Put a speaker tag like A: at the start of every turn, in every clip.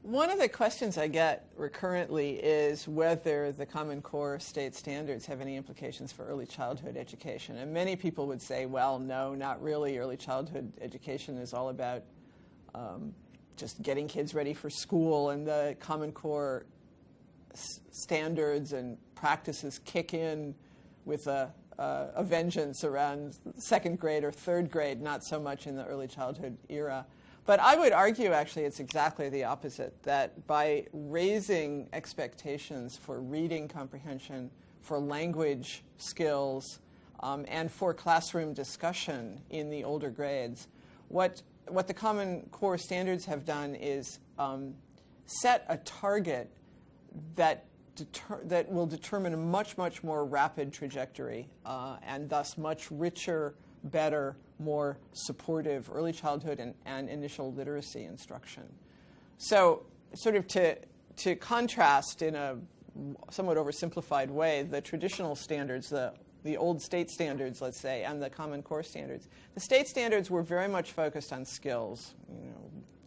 A: One of the questions I get recurrently is whether the Common Core state standards have any implications for early childhood education. And many people would say, well, no, not really. Early childhood education is all about just getting kids ready for school, and the Common Core standards and practices kick in with a vengeance around second grade or third grade, not so much in the early childhood era. But I would argue, actually, it's exactly the opposite, that by raising expectations for reading comprehension, for language skills, and for classroom discussion in the older grades, what the Common Core standards have done is set a target that will determine a much, much more rapid trajectory and thus much richer, better, more supportive early childhood and initial literacy instruction. So sort of to contrast in a somewhat oversimplified way the traditional standards, the old state standards, let's say, and the Common Core standards. The state standards were very much focused on skills,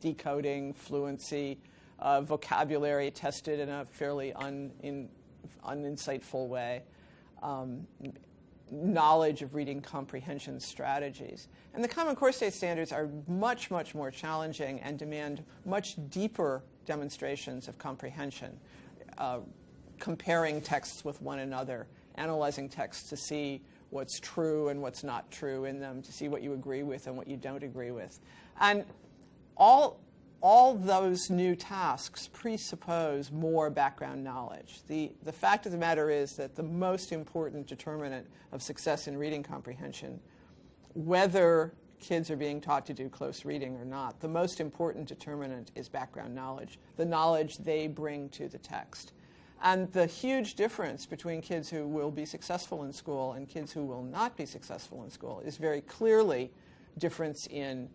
A: decoding, fluency, vocabulary tested in a fairly uninsightful way, knowledge of reading comprehension strategies. And the Common Core state standards are much, much more challenging and demand much deeper demonstrations of comprehension, comparing texts with one another, analyzing texts to see what's true and what's not true in them, to see what you agree with and what you don't agree with. And all those new tasks presuppose more background knowledge. The fact of the matter is that the most important determinant of success in reading comprehension, whether kids are being taught to do close reading or not, the most important determinant is background knowledge, the knowledge they bring to the text. And the huge difference between kids who will be successful in school and kids who will not be successful in school is very clearly difference in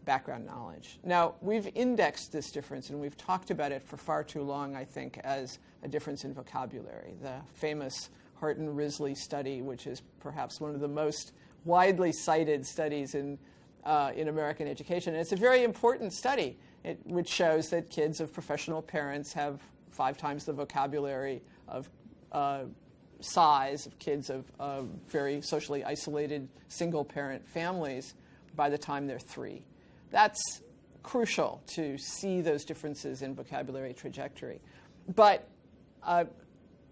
A: background knowledge. Now, we've indexed this difference, and we've talked about it for far too long, I think, as a difference in vocabulary. The famous Harton-Risley study, which is perhaps one of the most widely cited studies in American education. And it's a very important study, which shows that kids of professional parents have 5 times the vocabulary of size of kids of very socially isolated single-parent families by the time they're 3. That's crucial to see those differences in vocabulary trajectory. But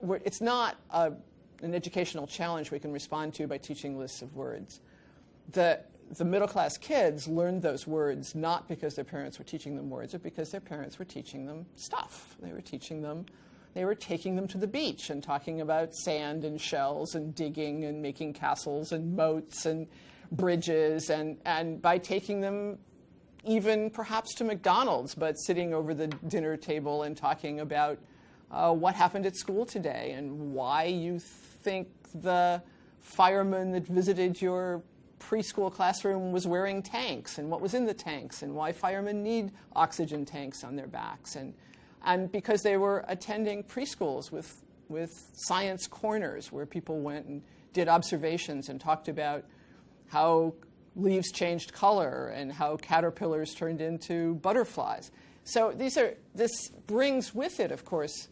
A: it's not an educational challenge we can respond to by teaching lists of words. The middle-class kids learned those words not because their parents were teaching them words, but because their parents were teaching them stuff. They were taking them to the beach and talking about sand and shells and digging and making castles and moats and bridges, and by taking them even perhaps to McDonald's, but sitting over the dinner table and talking about what happened at school today and why you think the fireman that visited your preschool classroom was wearing tanks and what was in the tanks and why firemen need oxygen tanks on their backs. And because they were attending preschools with science corners where people went and did observations and talked about how leaves changed color and how caterpillars turned into butterflies. So this brings with it, of course,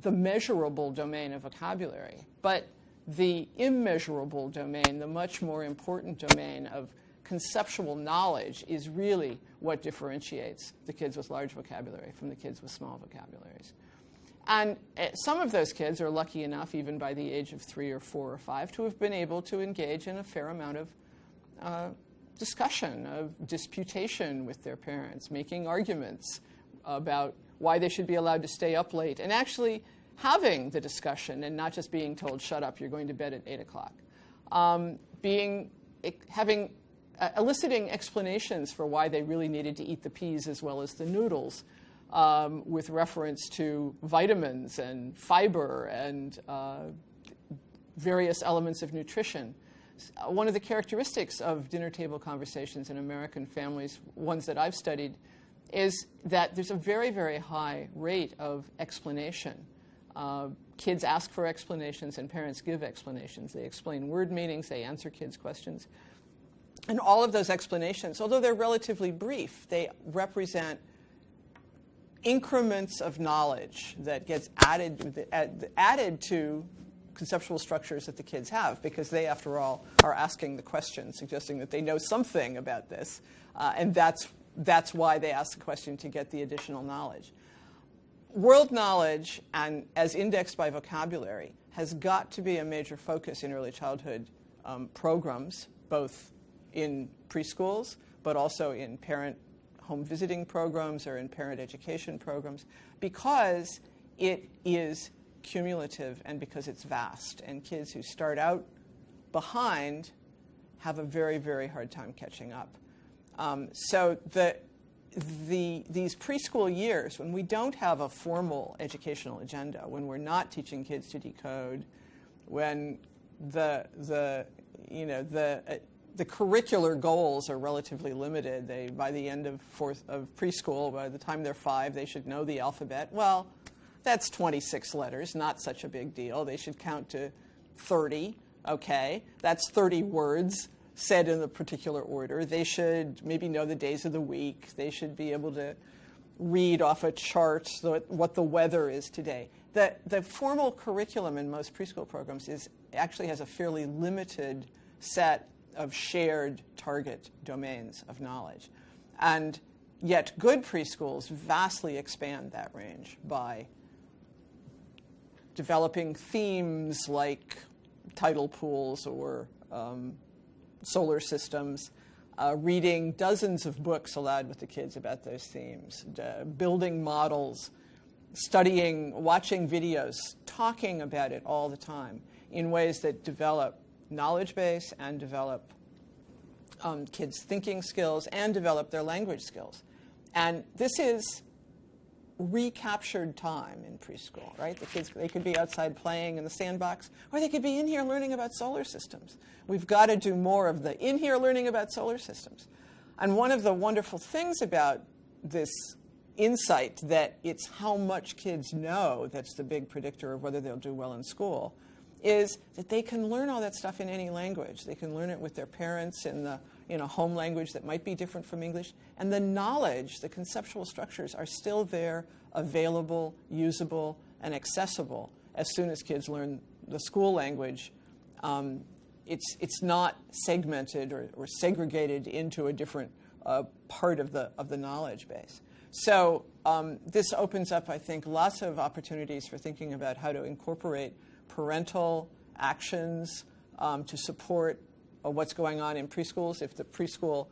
A: the measurable domain of vocabulary. But the immeasurable domain, the much more important domain of conceptual knowledge, is really what differentiates the kids with large vocabulary from the kids with small vocabularies. And some of those kids are lucky enough, even by the age of 3 or 4 or 5, to have been able to engage in a fair amount of discussion, of disputation with their parents, making arguments about why they should be allowed to stay up late, and actually having the discussion and not just being told, shut up, you're going to bed at 8 o'clock. Eliciting explanations for why they really needed to eat the peas as well as the noodles, with reference to vitamins and fiber and various elements of nutrition. One of the characteristics of dinner table conversations in American families, ones that I've studied, is that there's a very, very high rate of explanation. Kids ask for explanations and parents give explanations. They explain word meanings, they answer kids' questions. And all of those explanations, although they're relatively brief, they represent increments of knowledge that gets added to conceptual structures that the kids have, because they, after all, are asking the question, suggesting that they know something about this, and that's why they ask the question, to get the additional knowledge. World knowledge, and as indexed by vocabulary, has got to be a major focus in early childhood programs, both in preschools, but also in parent home visiting programs or in parent education programs, because it is cumulative and because it's vast. And kids who start out behind have a very, very hard time catching up. So these preschool years, when we don't have a formal educational agenda, when we're not teaching kids to decode, when the curricular goals are relatively limited. By the end of preschool, by the time they're 5, they should know the alphabet. Well, that's 26 letters, not such a big deal. They should count to 30, okay? That's 30 words said in a particular order. They should maybe know the days of the week. They should be able to read off a chart what the weather is today. The formal curriculum in most preschool programs actually has a fairly limited set of shared target domains of knowledge. And yet good preschools vastly expand that range by developing themes like tidal pools or solar systems, reading dozens of books aloud with the kids about those themes, building models, studying, watching videos, talking about it all the time in ways that develop knowledge base and develop kids' thinking skills and develop their language skills. And this is recaptured time in preschool, right? The kids, they could be outside playing in the sandbox, or they could be in here learning about solar systems. We've got to do more of the in here learning about solar systems. And one of the wonderful things about this insight that it's how much kids know that's the big predictor of whether they'll do well in school is that they can learn all that stuff in any language. They can learn it with their parents in a home language that might be different from English. And the knowledge, the conceptual structures are still there, available, usable, and accessible as soon as kids learn the school language. It's not segmented or segregated into a different part of the knowledge base. So this opens up, I think, lots of opportunities for thinking about how to incorporate parental actions to support what's going on in preschools. If the preschool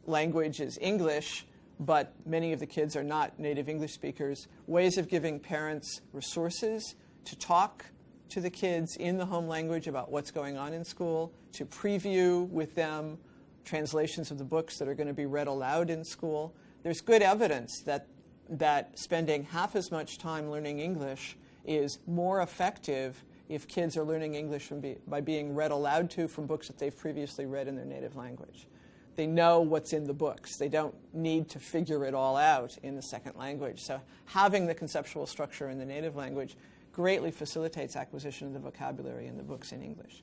A: language is English, but many of the kids are not native English speakers, ways of giving parents resources to talk to the kids in the home language about what's going on in school, to preview with them translations of the books that are going to be read aloud in school. There's good evidence that spending half as much time learning English is more effective if kids are learning English by being read aloud to from books that they've previously read in their native language. They know what's in the books. They don't need to figure it all out in the second language. So having the conceptual structure in the native language greatly facilitates acquisition of the vocabulary in the books in English.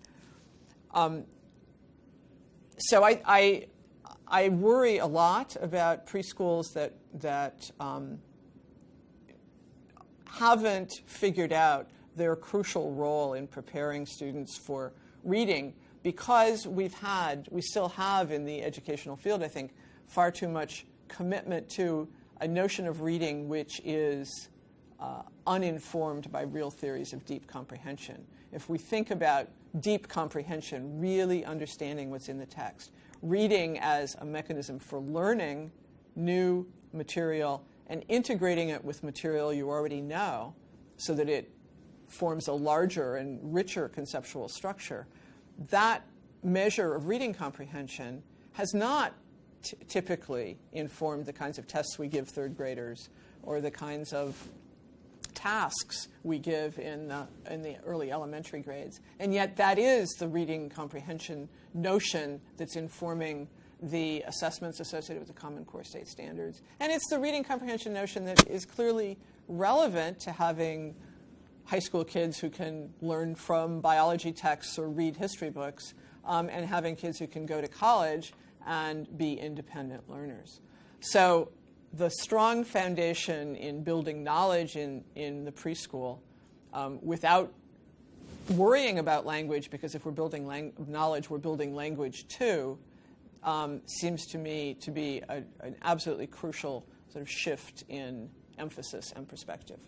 A: So I worry a lot about preschools that haven't figured out their crucial role in preparing students for reading, because we still have in the educational field, I think, far too much commitment to a notion of reading which is uninformed by real theories of deep comprehension. If we think about deep comprehension, really understanding what's in the text, reading as a mechanism for learning new material and integrating it with material you already know so that it forms a larger and richer conceptual structure, that measure of reading comprehension has not typically informed the kinds of tests we give third graders or the kinds of tasks we give in the early elementary grades. And yet that is the reading comprehension notion that's informing the assessments associated with the Common Core State Standards. And it's the reading comprehension notion that is clearly relevant to having high school kids who can learn from biology texts or read history books, and having kids who can go to college and be independent learners. So the strong foundation in building knowledge in the preschool without worrying about language, because if we're building knowledge, we're building language too, seems to me to be an absolutely crucial sort of shift in emphasis and perspective.